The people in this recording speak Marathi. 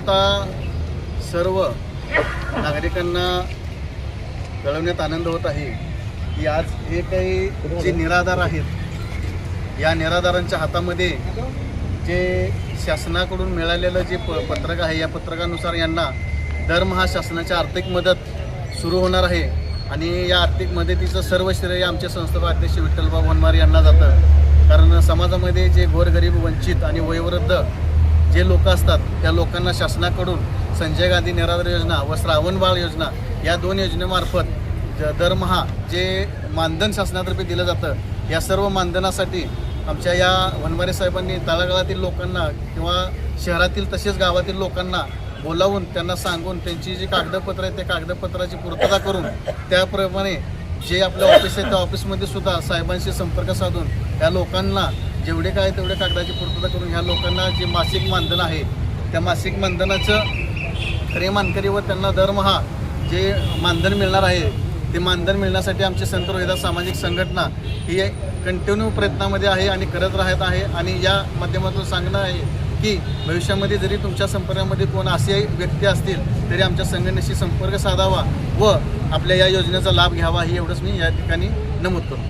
प्रथमतः सर्व नागरिकांना कळवण्यात आनंद होत आहे की आज हे काही जे निराधार आहेत, या निराधारांच्या हातामध्ये जे शासनाकडून मिळालेलं जे पत्रक आहे, या पत्रकानुसार यांना दरमहा शासनाची आर्थिक मदत सुरू होणार आहे आणि या आर्थिक मदतीचं सर्व श्रेय आमचे संस्थापक अध्यक्ष विठ्ठलभाऊ वनमारे यांना जातं. कारण समाजामध्ये जे गोरगरीब, वंचित आणि वयोवृद्ध जे लोक असतात त्या लोकांना शासनाकडून संजय गांधी निराधार योजना व श्रावण बाळ योजना या 2 योजनेमार्फत दरमहा जे मानधन शासनातर्फे दिलं जातं, या सर्व मानधनासाठी आमच्या या वनमारे साहेबांनी तळागाळातील लोकांना किंवा शहरातील तसेच गावातील लोकांना बोलावून त्यांना सांगून त्यांची जी कागदपत्र आहेत त्या कागदपत्राची पूर्तता करून त्याप्रमाणे जे आपलं ऑफिस आहे त्या ऑफिसमध्ये सुद्धा साहेबांशी संपर्क साधून या लोकांना जेवढे काय तेवढे कागदाची पूर्तता करून ह्या लोकांना जे मासिक मानधन आहे त्या मासिक मानधनाचं खरे मानकरी व त्यांना दरमहा जे मानधन मिळणार आहे ते मानधन मिळण्यासाठी आमचे संत रोहिदास सामाजिक संघटना ही कंटिन्यू प्रयत्नामध्ये आहे आणि करत राहत आहे. आणि या माध्यमातून सांगणं आहे की भविष्यामध्ये जरी तुमच्या संपर्कामध्ये कोण असे व्यक्ती असतील तरी आमच्या संघटनेशी संपर्क साधावा व आपल्या या योजनेचा लाभ घ्यावा, हे एवढंच मी या ठिकाणी नमूद करतो.